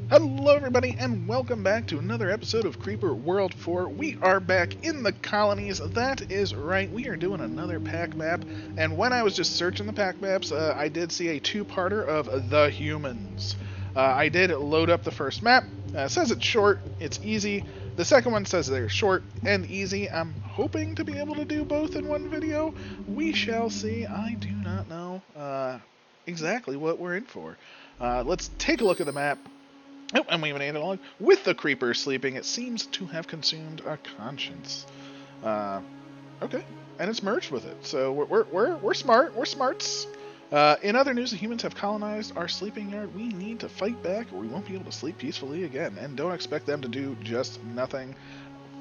Hello everybody and welcome back to another episode of Creeper World 4. We are back in the colonies. That is right, we are doing another PAC map. And when I was just searching the PAC maps, I did see a two-parter of The Humans. I did load up the first map. It says it's short, it's easy. The second one says they're short and easy. I'm hoping to be able to do both in one video. We shall see. I do not know exactly what we're in for. Let's take a look at the map. Oh, and we have an analog. With the creeper sleeping, it seems to have consumed our conscience. Okay, and it's merged with it. So we're smart. We're smarts. In other news, the humans have colonized our sleeping yard. We need to fight back, or we won't be able to sleep peacefully again. And don't expect them to do just nothing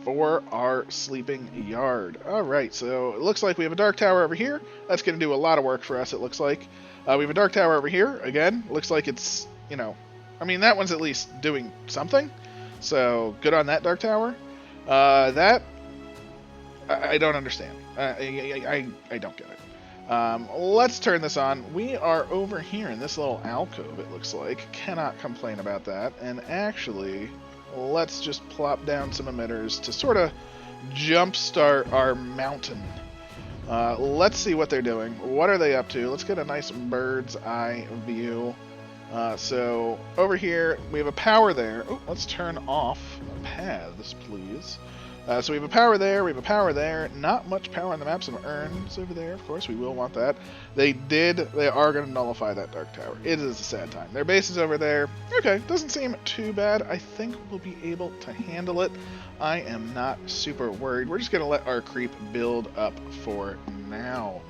for our sleeping yard. All right, so it looks like we have a dark tower over here. That's going to do a lot of work for us. It looks like we have a dark tower over here. Again, looks like it's I mean, that one's at least doing something, so good on that Dark Tower. That, I don't understand. I don't get it. Let's turn this on. We are over here in this little alcove, it looks like. Cannot complain about that. And actually, let's just plop down some emitters to sort of jumpstart our mountain. Let's see what they're doing. What are they up to? Let's get a nice bird's eye view. So over here we have a power there. Oh, let's turn off paths, please. So we have a power there, we have a power there. Not much power on the map. Some urns over there. Of course, we will want that. They are going to nullify that dark tower. It is a sad time. Their base is over there. Okay, doesn't seem too bad. I think we'll be able to handle it. I am not super worried. We're just going to let our creep build up for now.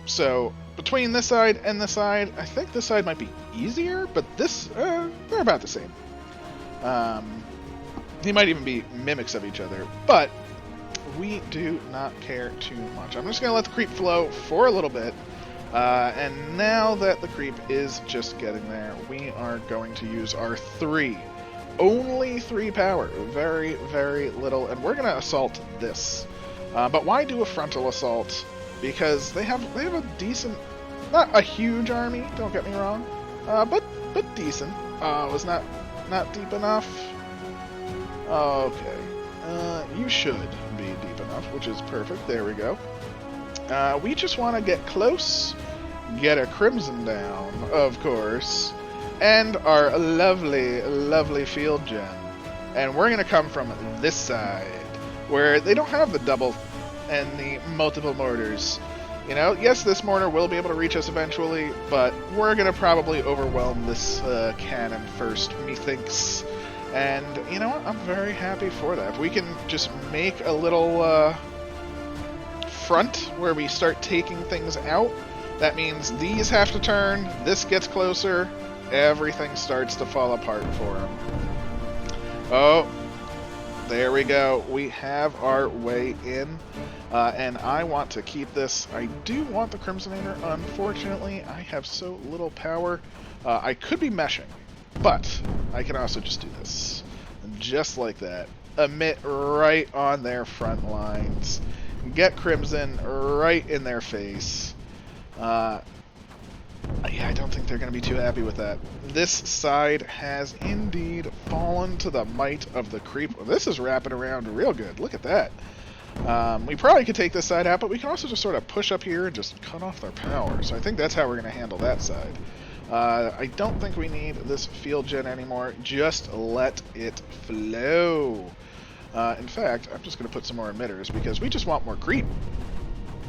So between this side and this side, I think this side might be easier, but this, they're about the same. They might even be mimics of each other, but we do not care too much. I'm just going to let the creep flow for a little bit, and now that the creep is just getting there, we are going to use our only 3 power, very, very little, and we're going to assault this. But why do a frontal assault? Because they have a decent, not a huge army, don't get me wrong, but decent. Was not deep enough. Okay, you should be deep enough, which is perfect. There we go. We just want to get close, get a crimson down, of course, and our lovely, lovely field gem. And we're gonna come from this side, where they don't have the double and the multiple mortars. Yes, this mortar will be able to reach us eventually, but we're going to probably overwhelm this cannon first, methinks. And, you know what? I'm very happy for that. If we can just make a little front where we start taking things out, that means these have to turn, this gets closer, everything starts to fall apart for them. Oh, there we go. We have our way in. And I want to keep this. I do want the Crimsonator. Unfortunately, I have so little power. I could be meshing, but I can also just do this. Just like that. Emit right on their front lines. Get Crimson right in their face. Yeah, I don't think they're going to be too happy with that. This side has indeed fallen to the might of the creep. Well, this is wrapping around real good. Look at that. We probably could take this side out, but we can also just sort of push up here and just cut off their power. So I think that's how we're going to handle that side. I don't think we need this field gen anymore. Just let it flow. In fact, I'm just going to put some more emitters because we just want more creep.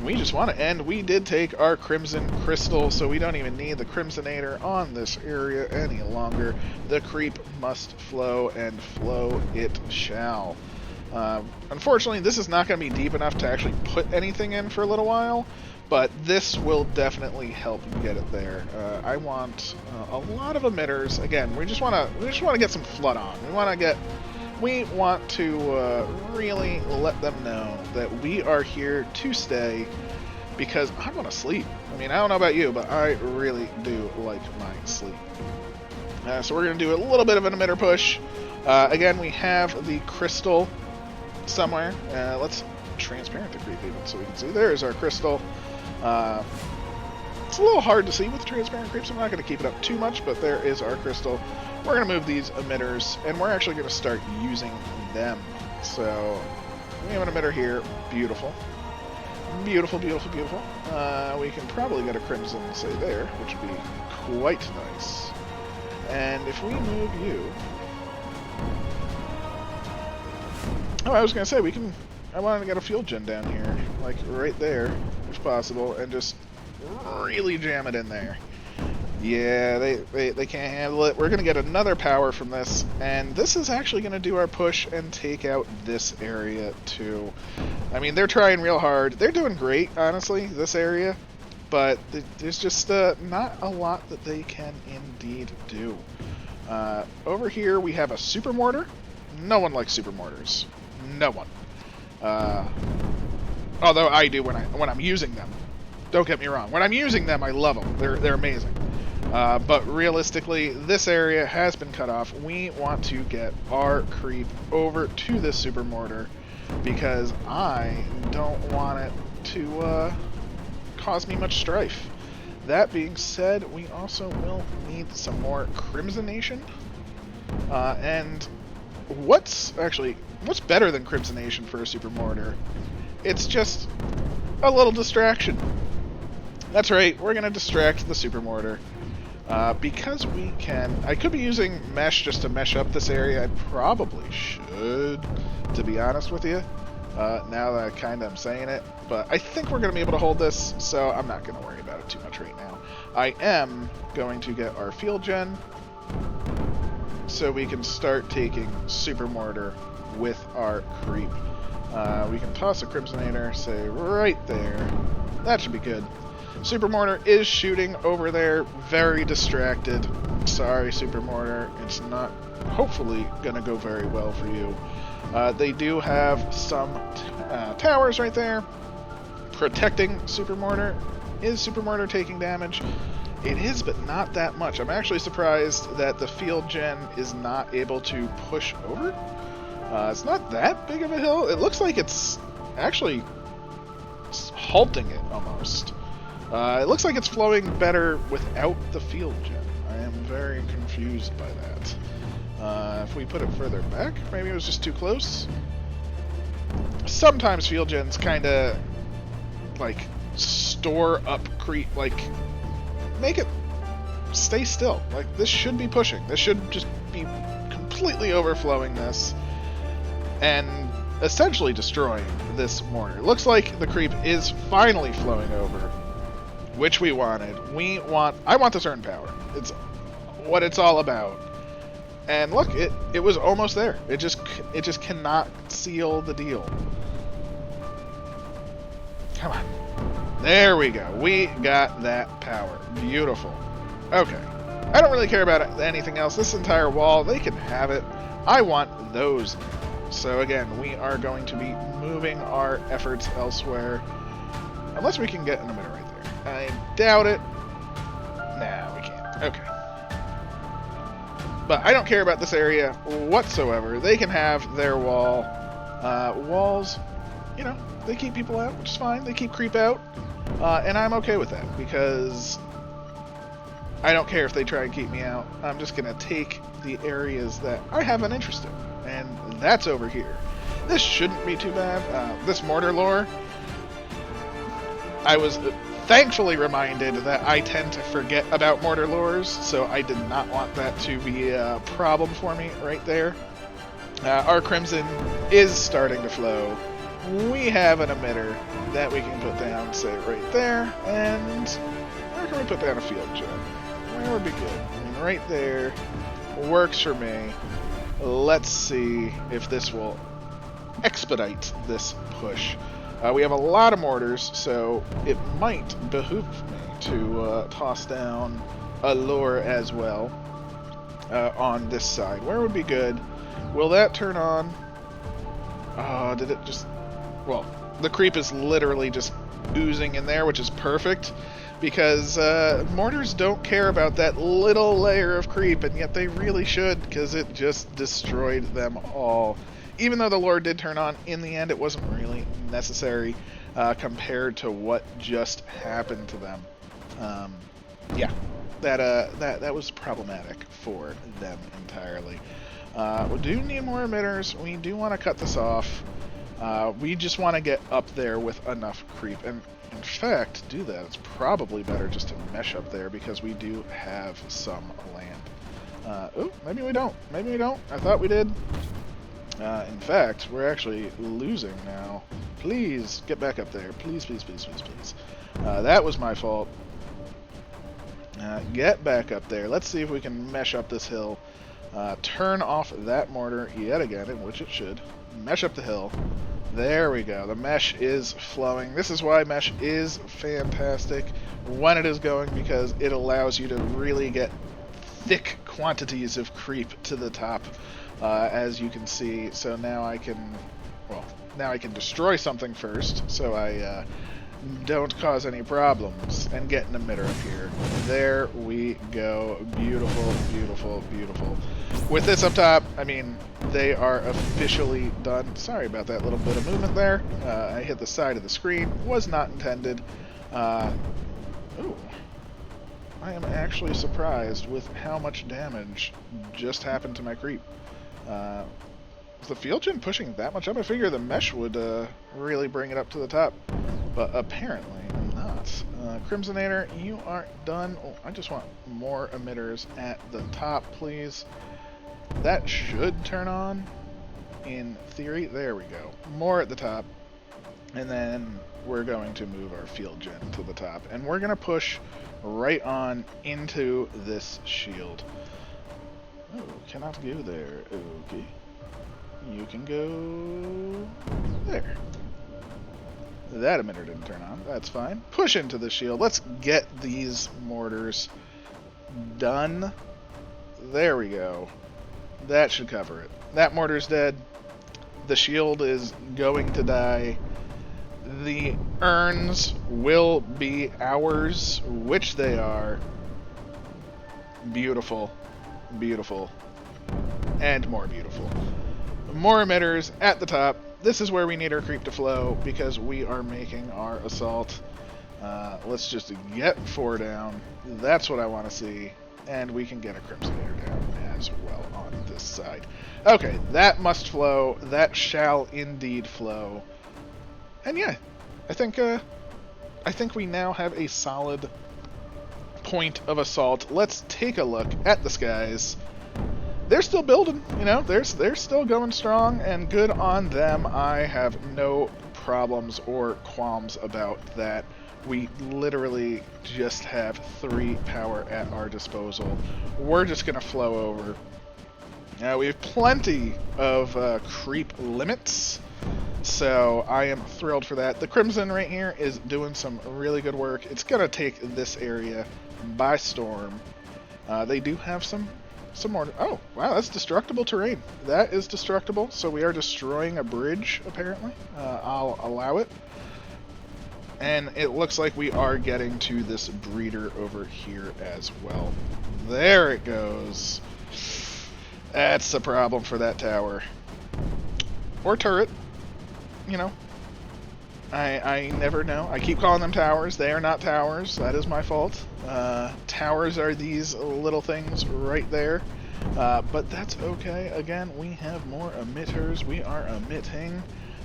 We just want to end. We did take our Crimson Crystal, so we don't even need the Crimsonator on this area any longer. The creep must flow, and flow it shall. Unfortunately, this is not going to be deep enough to actually put anything in for a little while, but this will definitely help get it there. I want a lot of emitters. Again, we just want to get some flood on. We want to really let them know that we are here to stay, because I want to sleep. I mean, I don't know about you, but I really do like my sleep. So we're going to do a little bit of an emitter push. Again, we have the crystal somewhere. Let's transparent the creep even so we can see. There's our crystal. It's a little hard to see with transparent creeps. I'm not going to keep it up too much, but there is our crystal. We're going to move these emitters, and we're actually going to start using them. So we have an emitter here. Beautiful. Beautiful, beautiful, beautiful. We can probably get a crimson, say there, which would be quite nice. And if we move you... Oh, I was going to say, we can... I wanted to get a field gen down here, like right there, if possible, and just really jam it in there. Yeah, they can't handle it. We're going to get another power from this, and this is actually going to do our push and take out this area too. I mean, they're trying real hard. They're doing great, honestly, this area, but there's just not a lot that they can indeed do. Over here we have a super mortar. No one likes super mortars. No one. Although I do when I'm using them. Don't get me wrong. When I'm using them, I love them. They're amazing. But realistically, this area has been cut off. We want to get our creep over to this super mortar because I don't want it to cause me much strife. That being said, we also will need some more Crimsonation. And what's better than Crimsonation for a super mortar? It's just a little distraction. That's right, we're going to distract the super mortar. Because we can... I could be using mesh just to mesh up this area. I probably should, to be honest with you, now that I kind of am saying it. But I think we're going to be able to hold this, so I'm not going to worry about it too much right now. I am going to get our field gen, so we can start taking super mortar with our creep. We can toss a Crimsonator, say right there. That should be good. Super mortar is shooting over there, very distracted. Sorry, super mortar, it's not hopefully gonna go very well for you. They do have some towers right there protecting super mortar. Is super mortar taking damage? It is, but not that much. I'm actually surprised that the field gen is not able to push over. It's not that big of a hill. It looks like it's actually halting it almost. It looks like it's flowing better without the field gen. I am very confused by that. If we put it further back, maybe it was just too close. Sometimes field gens kind of like store up creep, like make it stay still. Like this should be pushing. This should just be completely overflowing this and essentially destroying this mortar. It looks like the creep is finally flowing over, which we wanted. I want this earn power. It's what it's all about. And look, it was almost there. It just cannot seal the deal. Come on. There we go. We got that power. Beautiful. Okay. I don't really care about anything else. This entire wall, they can have it. I want those. So again, we are going to be moving our efforts elsewhere. Unless we can get an emitter right there. I doubt it. Nah, we can't. Okay. But I don't care about this area whatsoever. They can have their wall. Walls, you know, they keep people out, which is fine. They keep creep out. And I'm okay with that because I don't care if they try and keep me out. I'm just going to take the areas that I have an interest in. And that's over here. This shouldn't be too bad. This mortar lore, I was thankfully reminded that I tend to forget about mortar lores, so I did not want that to be a problem for me right there. Our crimson is starting to flow. We have an emitter that we can put down, say, right there, and where can we put down a field gen? Where would be good? I mean, right there works for me. Let's see if this will expedite this push. We have a lot of mortars, so it might behoove me to toss down a lure as well on this side. Where would be good? Will that turn on? Oh, did it just... Well, the creep is literally just oozing in there, which is perfect, because mortars don't care about that little layer of creep, and yet they really should, because it just destroyed them all. Even though the lure did turn on, in the end it wasn't really necessary compared to what just happened to them. Yeah, that was problematic for them entirely. We do need more emitters. We do want to cut this off. We just want to get up there with enough creep. And in fact, to do that, it's probably better just to mesh up there because we do have some land. Oh, maybe we don't. Maybe we don't. I thought we did. In fact, we're actually losing now. Please, get back up there. Please, please, please, please, please. That was my fault. Get back up there. Let's see if we can mesh up this hill. Turn off that mortar yet again, in which it should. Mesh up the hill. There we go. The mesh is flowing. This is why mesh is fantastic when it is going, because it allows you to really get thick quantities of creep to the top, as you can see. So now I can, well, now I can destroy something first, so I don't cause any problems, and get an emitter up here. There we go. Beautiful, beautiful, beautiful. With this up top, I mean, they are officially done. Sorry about that little bit of movement there. I hit the side of the screen. Was not intended. Ooh. I am actually surprised with how much damage just happened to my creep. Was the field gen pushing that much up? I figure the mesh would really bring it up to the top. But apparently not. Crimsonator, you are done. Oh, I just want more emitters at the top, please. That should turn on, in theory. There we go. More at the top. And then we're going to move our field gen to the top. And we're going to push right on into this shield. Oh, cannot go there. Okay. You can go there. That emitter didn't turn on. That's fine. Push into the shield. Let's get these mortars done. There we go. That should cover it. That mortar's dead. The shield is going to die. The urns will be ours, which they are. Beautiful. Beautiful. And more beautiful. More emitters at the top. This is where we need our creep to flow because we are making our assault. Let's just get 4 down. That's what I want to see. And we can get a Crimsonator down as well on this side. Okay, that must flow. That shall indeed flow. And yeah, I think we now have a solid point of assault. Let's take a look at the skies. They're still building, you know, they're still going strong, and good on them. I have no problems or qualms about that. We literally just have 3 power at our disposal. We're just going to flow over. We have plenty of creep limits, so I am thrilled for that. The Crimson right here is doing some really good work. It's going to take this area by storm. They do have some more. Oh, wow, that's destructible terrain. That is destructible, so we are destroying a bridge, apparently. I'll allow it. And it looks like we are getting to this breeder over here as well. There it goes. That's a problem for that tower. Or turret. You know. I never know. I keep calling them towers. They are not towers. That is my fault. Towers are these little things right there. But that's okay. Again, we have more emitters. We are emitting.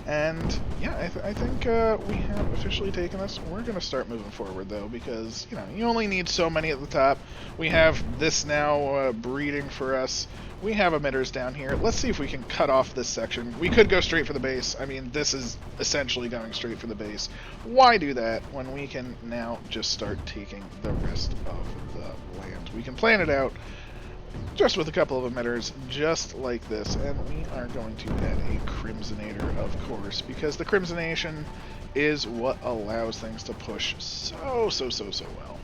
And yeah, I think we have officially taken this. We're going to start moving forward, though, because, you know, you only need so many at the top. We have this now breeding for us. We have emitters down here. Let's see if we can cut off this section. We could go straight for the base. I mean, this is essentially going straight for the base. Why do that when we can now just start taking the rest of the land? We can plan it out just with a couple of emitters, just like this, and we are going to add a Crimsonator, of course, because the Crimsonation is what allows things to push so well.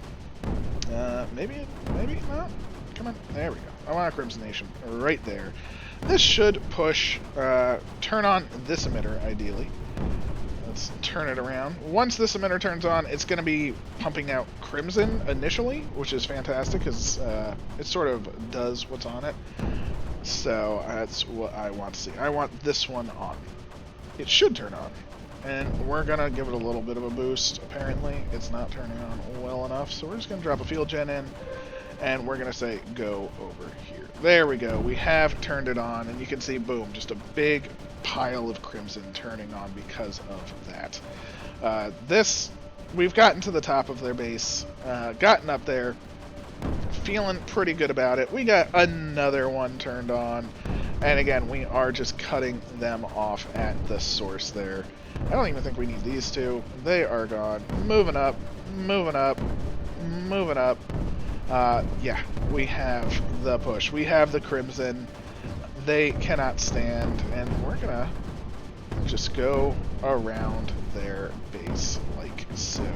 Maybe not. Come on, there we go. I want a Crimsonation right there. This should push, turn on this emitter, ideally. Let's turn it around. Once this emitter turns on, it's going to be pumping out Crimson initially, which is fantastic, because it sort of does what's on it. So that's what I want to see. I want this one on. It should turn on. and we're gonna give it a little bit of a boost. Apparently, it's not turning on well enough, so we're just gonna drop a field gen in, and we're gonna say go over here. There we go. We have turned it on, and you can see, boom, just a big pile of crimson turning on because of that. We've gotten to the top of their base, gotten up there, feeling pretty good about it. We got another one turned on, and again, we are just cutting them off at the source there. I don't even think we need these two. They are gone. Moving up, moving up, moving up. Yeah, we have the push. We have the crimson. They cannot stand, and we're gonna just go around their base like so.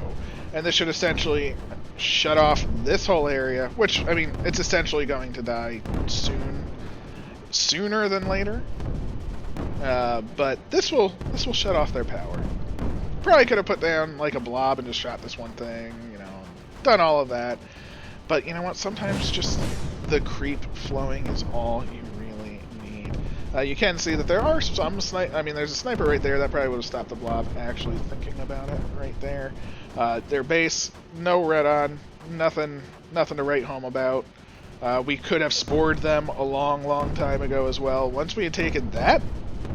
And this should essentially shut off this whole area, which, I mean, it's essentially going to die sooner than later. But this will shut off their power. Probably could have put down like a blob and just shot this one thing, you know, done all of that. But you know what? Sometimes just the creep flowing is all you really need. You can see that there are some there's a sniper right there that probably would have stopped the blob. Actually thinking about it right there. Their base, no red on, nothing to write home about. We could have spored them a long time ago as well. Once we had taken that,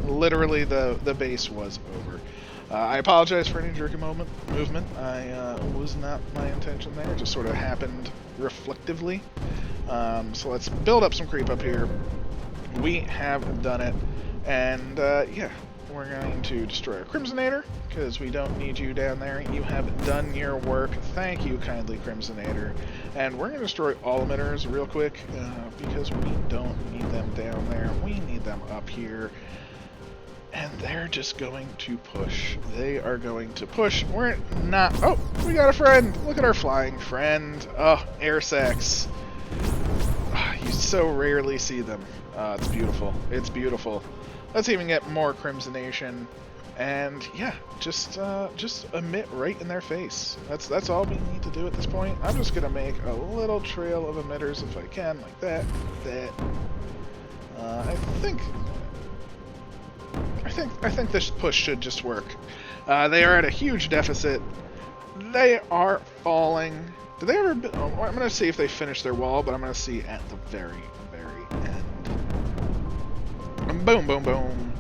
literally the base was over. I apologize for any jerky movement. I was not my intention there. It just sort of happened reflectively. So let's build up some creep up here. We have done it. And yeah, we're going to destroy our Crimsonator, because we don't need you down there. You have done your work. Thank you kindly, Crimsonator. And we're going to destroy all emitters real quick, because we don't need them down there. We need them up here. And they're just going to push. They are going to push. We're not... Oh, we got a friend. Look at our flying friend. Oh, air sex. Oh, you so rarely see them. It's beautiful. It's beautiful. Let's even get more Crimsonation. And yeah, just emit right in their face. That's all we need to do at this point. I'm just gonna make a little trail of emitters if I can, like that, that. I think this push should just work. They are at a huge deficit. They are falling. Did they ever? Oh, I'm gonna see if they finish their wall, but I'm gonna see at the very end. Boom, boom, boom,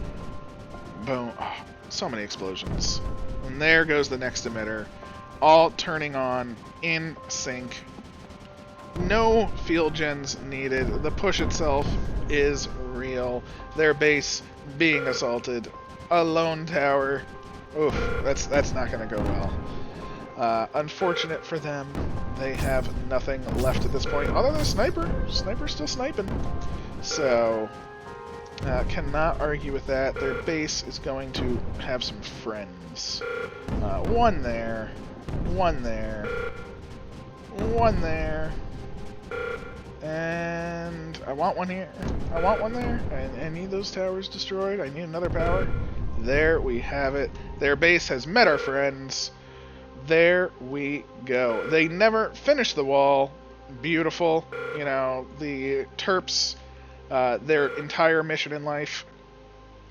boom. Oh, so many explosions. And there goes the next emitter, all turning on in sync. No field gens needed. The push itself is real. Their base being assaulted. A lone tower. Oof, that's not gonna go well. Unfortunate for them. They have nothing left at this point other than a sniper. Sniper's still sniping. So cannot argue with that. Their base is going to have some friends. One there. One there. One there. And I want one here. I want one there. I need those towers destroyed. I need another power. There we have it. Their base has met our friends. There we go. They never finished the wall. Beautiful. You know, the Terps, their entire mission in life,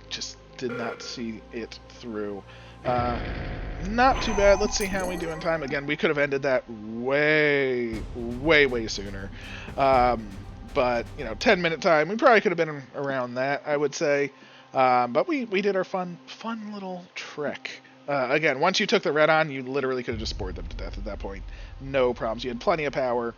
just did not see it through. Not too bad. Let's see how we do in time. Again, we could have ended that way sooner. But, you know, 10-minute time, we probably could have been around that, I would say. But we did our fun little trek. Again, once you took the red on, you literally could have just spored them to death at that point. No problems. You had plenty of power.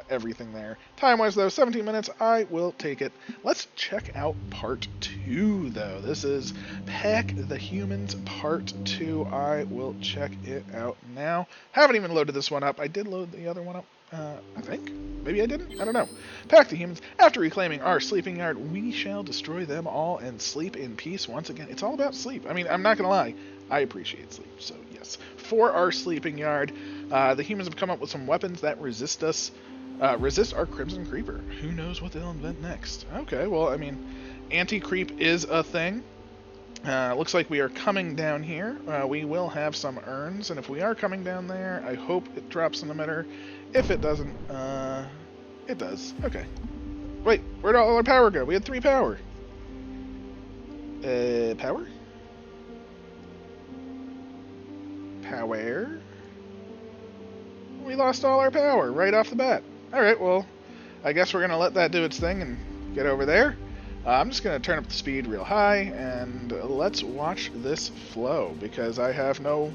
Everything there. Time-wise, though, 17 minutes. I will take it. Let's check out Part 2, though. This is PAC the Humans Part 2. I will check it out now. Haven't even loaded this one up. I did load the other one up, I think. Maybe I didn't? I don't know. PAC the Humans. After reclaiming our sleeping yard, we shall destroy them all and sleep in peace once again. It's all about sleep. I mean, I'm not going to lie. I appreciate sleep, so yes. For our sleeping yard, the humans have come up with some weapons that resist us. Resist our Crimson Creeper. Who knows what they'll invent next? Okay, well, I mean, anti-creep is a thing. Looks like we are coming down here. We will have some urns, and if we are coming down there, I hope it drops an emitter. If it doesn't, it does. Okay. Wait, where'd all our power go? We had 3 power. Power? power. We lost all our power right off the bat. Alright, well, I guess we're going to let that do its thing and get over there. I'm just going to turn up the speed real high, and let's watch this flow, because I have no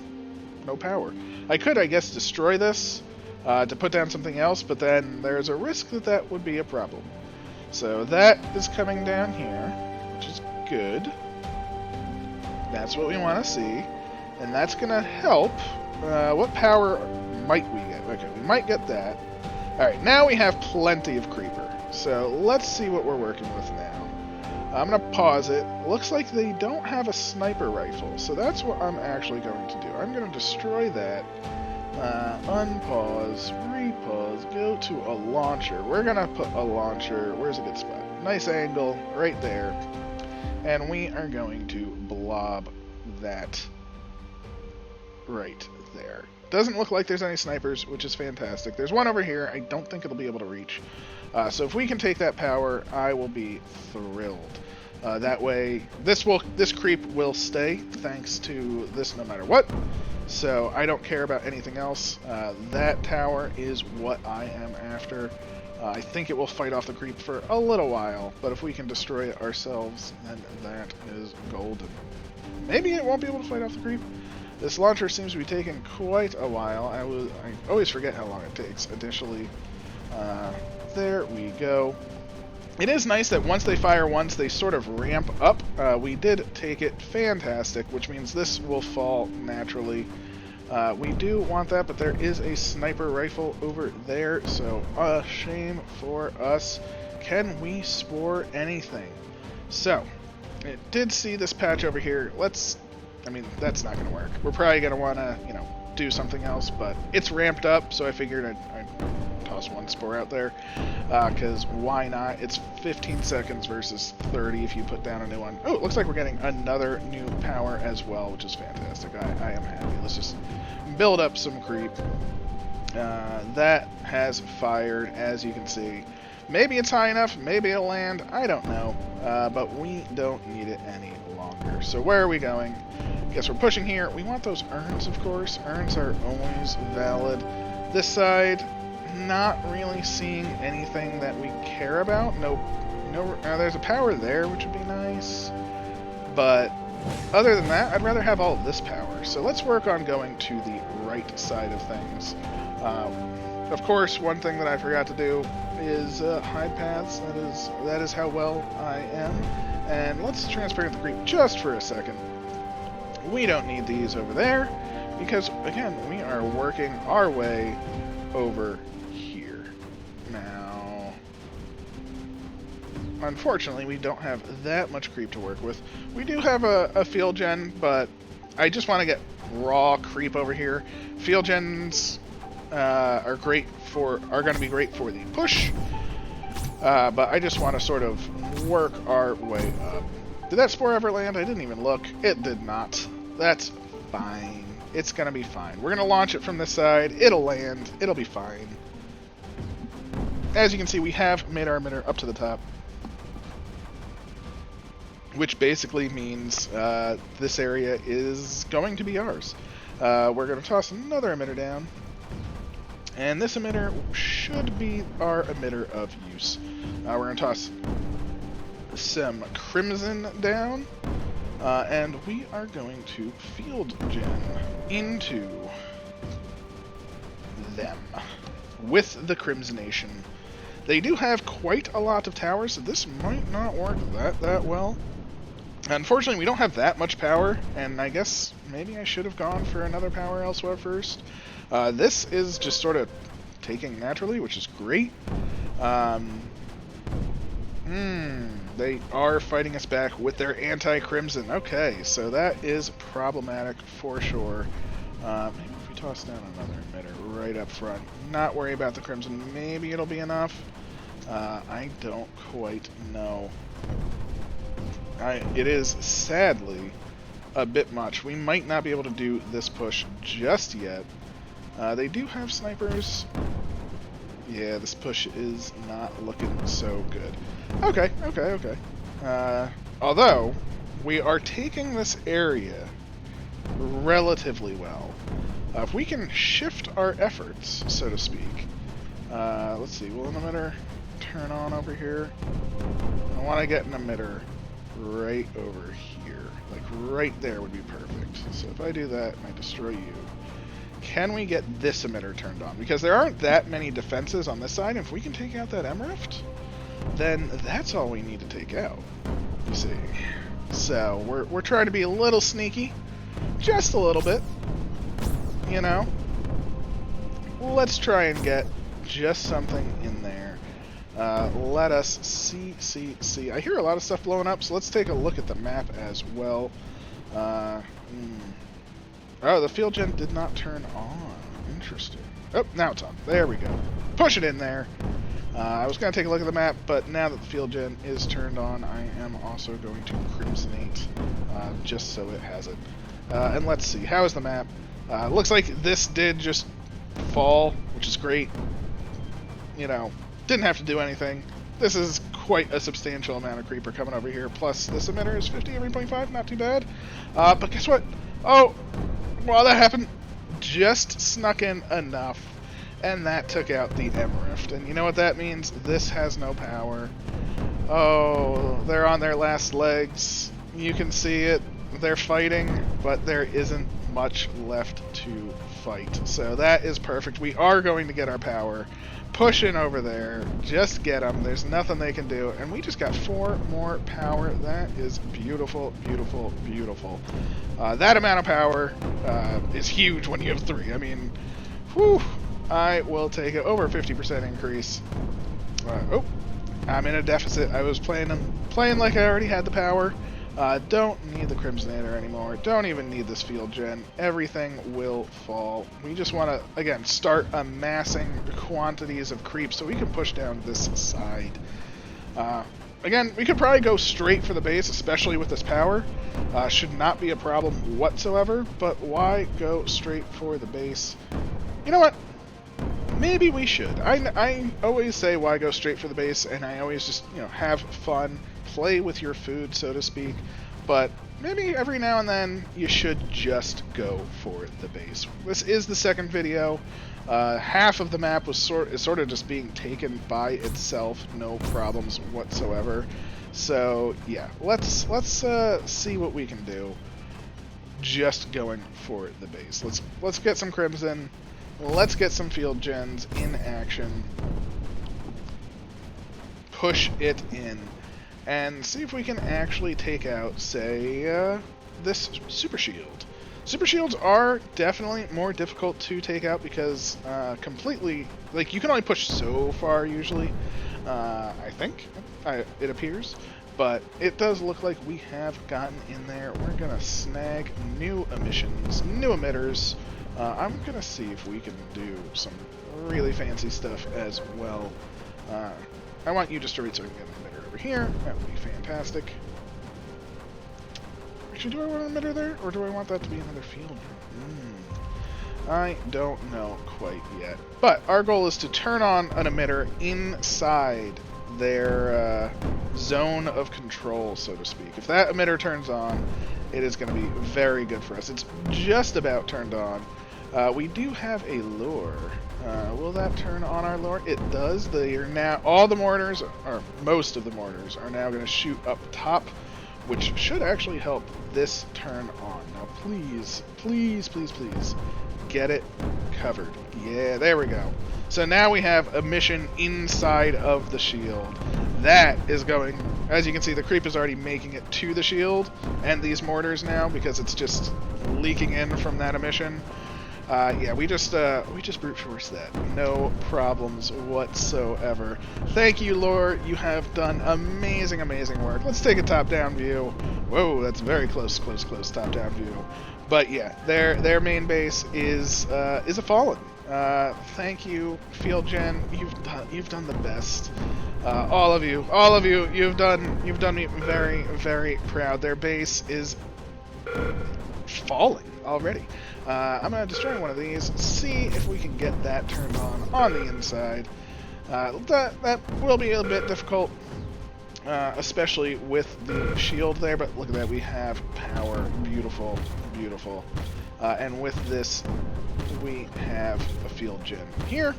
power. I could, I guess, destroy this to put down something else, but then there's a risk that that would be a problem. So that is coming down here, which is good. That's what we want to see, and that's going to help. What power might we get? Okay, we might get that. Alright, now we have plenty of creeper. So let's see what we're working with now. I'm going to pause it. Looks like they don't have a sniper rifle, so that's what I'm actually going to do. I'm going to destroy that. Unpause, repause, go to a launcher. We're going to put a launcher. Where's a good spot? Nice angle, right there. And we are going to blob that right there. Doesn't look like there's any snipers, which is fantastic. There's one over here. I don't think it'll be able to reach. So if we can take that power, I will be thrilled. That way, this creep will stay thanks to this no matter what. So I don't care about anything else. That tower is what I am after. I think it will fight off the creep for a little while, but if we can destroy it ourselves, then that is golden. Maybe it won't be able to fight off the creep. This launcher seems to be taking quite a while. I always forget how long it takes initially. There we go. It is nice that once they fire once, they sort of ramp up. We did take it fantastic, which means this will fall naturally. We do want that, but there is a sniper rifle over there, so a shame for us. Can we spore anything? So, it did see this patch over here. I mean, that's not going to work. We're probably going to want to, do something else, but it's ramped up, so I figured I'd toss one spore out there, because why not? It's 15 seconds versus 30 if you put down a new one. Oh, it looks like we're getting another new power as well, which is fantastic. I am happy. Let's just build up some creep. That has fired, as you can see. Maybe it's high enough, maybe it'll land, I don't know, but we don't need it any longer. So where are we going? Guess we're pushing here. We want those urns, of course. Urns are always valid. This side, not really seeing anything that we care about. No, there's a power there, which would be nice. But other than that, I'd rather have all of this power. So let's work on going to the right side of things. Of course, one thing that I forgot to do is hide paths. That is how well I am. And let's transparent the creep just for a second. We don't need these over there, because, again, we are working our way over here. Now, unfortunately, we don't have that much creep to work with. We do have a field gen, but I just want to get raw creep over here. Field gens are going to be great for the push, but I just want to sort of work our way up. Did that spore ever land? I didn't even look. It did not. That's fine. It's going to be fine. We're going to launch it from this side. It'll land. It'll be fine. As you can see, we have made our emitter up to the top, which basically means this area is going to be ours. We're going to toss another emitter down, and this emitter should be our emitter of use. We're going to toss some crimson down, and we are going to field gen into them with the Crimsonation. They do have quite a lot of towers, so this might not work that well. Unfortunately, we don't have that much power, and I guess maybe I should have gone for another power elsewhere first. This is just sort of taking naturally, which is great. They are fighting us back with their anti-crimson. Okay, so that is problematic for sure. Maybe if we toss down another emitter right up front, not worry about the crimson, maybe it'll be enough. I don't quite know. It is sadly a bit much. We might not be able to do this push just yet. They do have snipers. Yeah, this push is not looking so good. Okay. Although, we are taking this area relatively well. If we can shift our efforts, so to speak. Let's see, will an emitter turn on over here? I want to get an emitter right over here. Like right there would be perfect. So if I do that and I destroy you, can we get this emitter turned on? Because there aren't that many defenses on this side. If we can take out that Emrift, then that's all we need to take out, you see. So we're trying to be a little sneaky, just a little bit, you know. Let's try and get just something in there. Let us see. I hear a lot of stuff blowing up, so let's take a look at the map as well. Oh, the field gen did not turn on. Interesting. Oh, now it's on. There we go. Push it in there. I was going to take a look at the map, but now that the field gen is turned on, I am also going to crimsonate, just so it has it. And let's see. How is the map? Looks like this did just fall, which is great. You know, didn't have to do anything. This is quite a substantial amount of creeper coming over here. Plus, this emitter is 50 every 0.5, not too bad. But guess what? Oh, well, that happened. Just snuck in enough, and that took out the Emrift. And you know what that means? This has no power. Oh, they're on their last legs. You can see it. They're fighting, but there isn't much left to fight. So that is perfect. We are going to get our power. Push in over there. Just get them. There's nothing they can do. And we just got 4 more power. That is beautiful, beautiful, beautiful. That amount of power is huge when you have 3. I mean, whew. I will take it. Over 50% increase. Oh, I'm in a deficit. I was playing like I already had the power. Don't need the Crimsonator anymore. Don't even need this field gen. Everything will fall. We just want to, again, start amassing quantities of creep so we can push down this side. Again, we could probably go straight for the base, especially with this power. Should not be a problem whatsoever, but why go straight for the base? You know what? Maybe we should. I always say why go straight for the base, and I always just, you know, have fun. Play with your food, so to speak, but maybe every now and then you should just go for the base. This is the second video. Half of the map was sort of just being taken by itself, no problems whatsoever. So yeah, let's see what we can do. Just going for the base. Let's get some Crimson. Let's get some field gens in action. Push it in. And see if we can actually take out, say, this Super Shield. Super Shields are definitely more difficult to take out because completely, like, you can only push so far usually, I think, it appears. But it does look like we have gotten in there. We're going to snag new emissions, new emitters. I'm going to see if we can do some really fancy stuff as well. I want you destroyed so we can get an emitter over here. That would be fantastic. Actually, do I want an emitter there? Or do I want that to be another field? I don't know quite yet. But our goal is to turn on an emitter inside their zone of control, so to speak. If that emitter turns on, it is going to be very good for us. It's just about turned on. We do have a lure. Will that turn on our lure? It does. They are now, all the mortars, or most of the mortars, are now going to shoot up top, which should actually help this turn on. Now please, please, please, please, get it covered. Yeah, there we go. So now we have a mission inside of the shield. That is going, as you can see, the creep is already making it to the shield, and these mortars now, because it's just leaking in from that emission. Yeah, we just brute force that. No problems whatsoever. Thank you, Lore. You have done amazing, amazing work. Let's take a top-down view. Whoa, that's very close top-down view. But yeah, their main base is a fallen. Thank you, Field Gen. You've done the best. All of you, you've done me very, very proud. Their base is falling already. I'm going to destroy one of these, see if we can get that turned on the inside. That will be a bit difficult, especially with the shield there, but look at that, we have power. Beautiful, beautiful. And with this, we have a field gen here.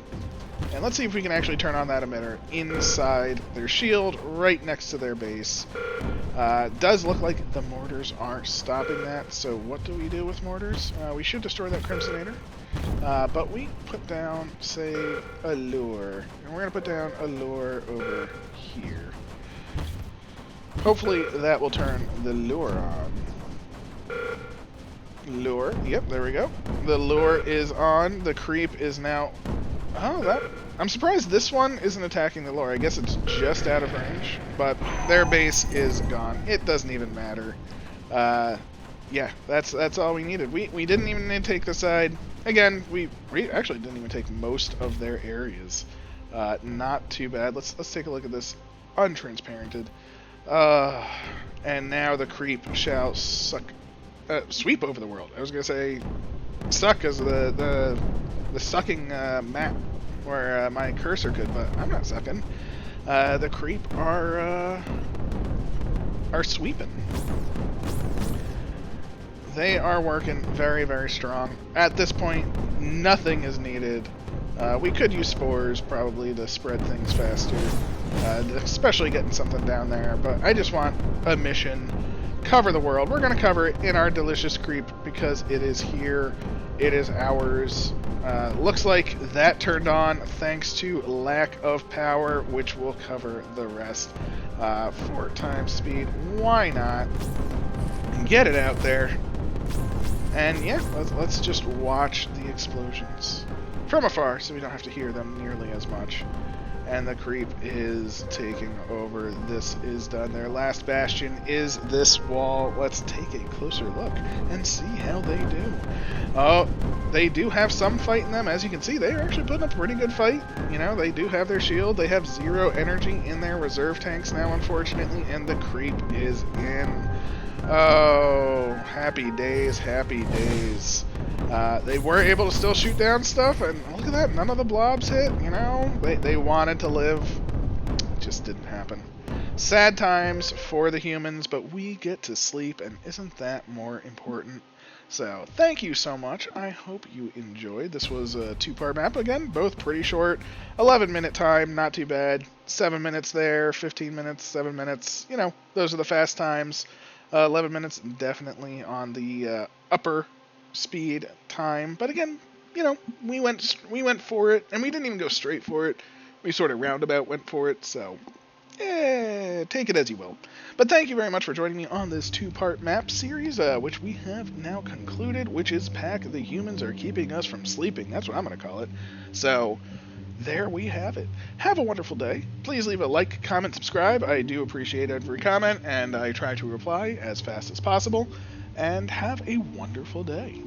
And let's see if we can actually turn on that emitter inside their shield, right next to their base. Does look like the mortars are stopping that, so what do we do with mortars? We should destroy that Crimsonator. But we put down, say, a lure. And we're going to put down a lure over here. Hopefully that will turn the lure on. Lure. Yep, there we go. The lure is on. The creep is now... Oh, I'm surprised this one isn't attacking the lure. I guess it's just out of range. But their base is gone. It doesn't even matter. Yeah, that's all we needed. We didn't even need to take the side. Again, we actually didn't even take most of their areas. Not too bad. Let's take a look at this untransparented. And now the creep shall sweep over the world. I was gonna say suck as the sucking map where my cursor could, but I'm not sucking. The creep are sweeping. They are working very, very strong. At this point, nothing is needed. We could use spores probably to spread things faster, especially getting something down there, but I just want a mission. Cover the world. We're going to cover it in our delicious creep because it is here. It is ours. Looks like that turned on thanks to lack of power, which will cover the rest. 4 times speed. Why not? Get it out there. And yeah, let's just watch the explosions from afar so we don't have to hear them nearly as much. And the creep is taking over. This is done. Their last bastion is this wall. Let's take a closer look and see how they do. Oh, they do have some fight in them. As you can see, they are actually putting up a pretty good fight. You know, they do have their shield. They have 0 energy in their reserve tanks now, unfortunately, and the creep is in. Oh, happy days, happy days. They were able to still shoot down stuff, and look at that, none of the blobs hit, you know? They wanted to live. It just didn't happen. Sad times for the humans, but we get to sleep, and isn't that more important? So, thank you so much. I hope you enjoyed. This was a 2-part map again, both pretty short. 11-minute time, not too bad. 7 minutes there, 15 minutes, 7 minutes. You know, those are the fast times. 11 minutes definitely on the upper speed time, but again, you know, we went for it, and we didn't even go straight for it. We sort of roundabout went for it, so take it as you will. But thank you very much for joining me on this 2-part map series, which we have now concluded, which is PAC. The humans are keeping us from sleeping. That's what I'm going to call it. So there we have it. Have a wonderful day. Please leave a like, comment, subscribe. I do appreciate every comment, and I try to reply as fast as possible. And have a wonderful day.